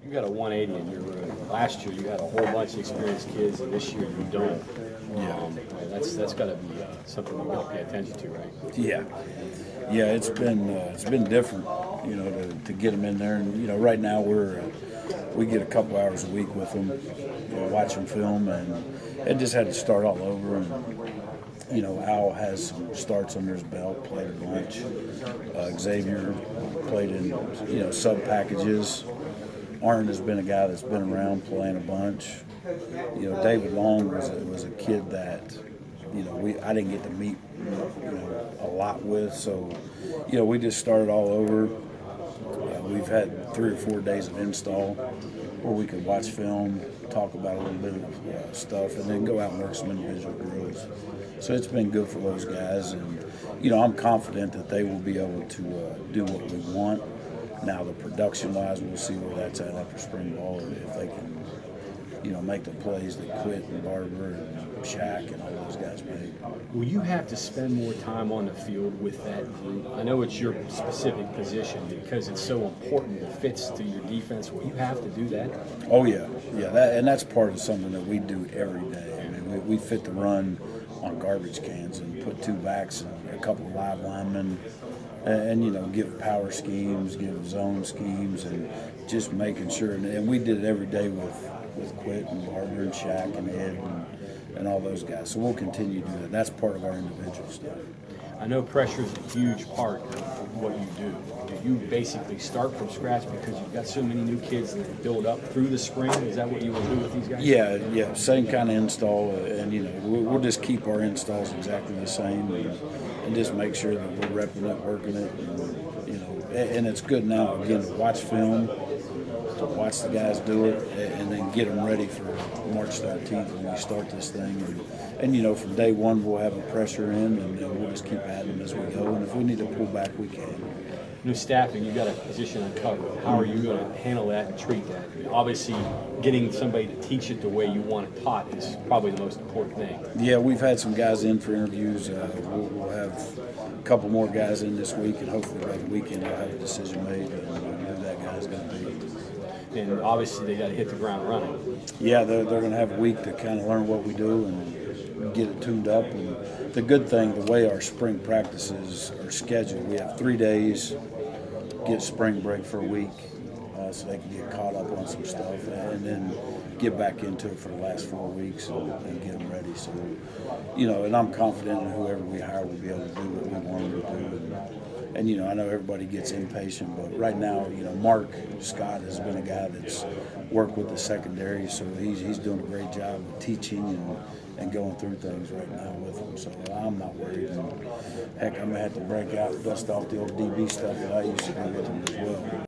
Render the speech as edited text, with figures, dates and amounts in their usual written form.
You got a 180 in your room. Last year you had a whole bunch of experienced kids, and this year you don't. That's got to be something we've got to pay attention to, right? Yeah, yeah, it's been different, to get them in there, and right now we get a couple hours a week with them, watching film, and it just had to start all over. And Al has some starts under his belt, played a bunch. Xavier played in sub packages. Arn has been a guy that's been around playing a bunch. David Long was a kid that I didn't get to meet a lot with, so we just started all over. We've had 3 or 4 days of install where we could watch film, talk about a little bit of stuff, and then go out and work some individual drills. So it's been good for those guys, and I'm confident that they will be able to do what we want. Now, the production-wise, we'll see where that's at after spring ball, if they can, make the plays that Quit and Barber and Shaq and all those guys made. Will you have to spend more time on the field with that group? I know it's your specific position because it's so important. It fits to your defense. Will you have to do that? Oh, yeah. Yeah, that's part of something that we do every day. I mean, we fit the run on garbage cans and put 2 backs and a couple of live linemen and give power schemes, give zone schemes, and just making sure. And we did it every day with Quit and Barber and Shaq and Ed and all those guys. So we'll continue to do that. That's part of our individual stuff. I know pressure is a huge part of what you do. Do you basically start from scratch because you've got so many new kids that build up through the spring? Is that what you will do with these guys? Yeah, same kind of install, and we'll just keep our installs exactly the same, and just make sure that we're repping it, working it, and it's good now again to watch film, to watch the guys do it, and then get them ready for March 13th when we start this thing. And from day one we'll have the pressure in, and then we'll just keep adding them as we go. And if we need to pull back, we can. New staffing, you've got a position uncovered. How are you going to handle that and treat that? Obviously, getting somebody to teach it the way you want it taught is probably the most important thing. Yeah, we've had some guys in for interviews. We'll have a couple more guys in this week, and hopefully by the weekend I'll have a decision made on who that guy's going to be. And obviously they got to hit the ground running. Yeah, they're going to have a week to kind of learn what we do and get it tuned up. And the good thing, the way our spring practices are scheduled, we have 3 days, get spring break for a week, so they can get caught up on some stuff, and then get back into it for the last 4 weeks and get them ready. So, and I'm confident in whoever we hire will be able to do what we want them to do. And I know everybody gets impatient, but right now, Mark Scott has been a guy that's worked with the secondary, so he's doing a great job of teaching and going through things right now with them. So I'm not worried. And heck, I'm gonna have to break out, dust off the old DB stuff that I used to do with them as well.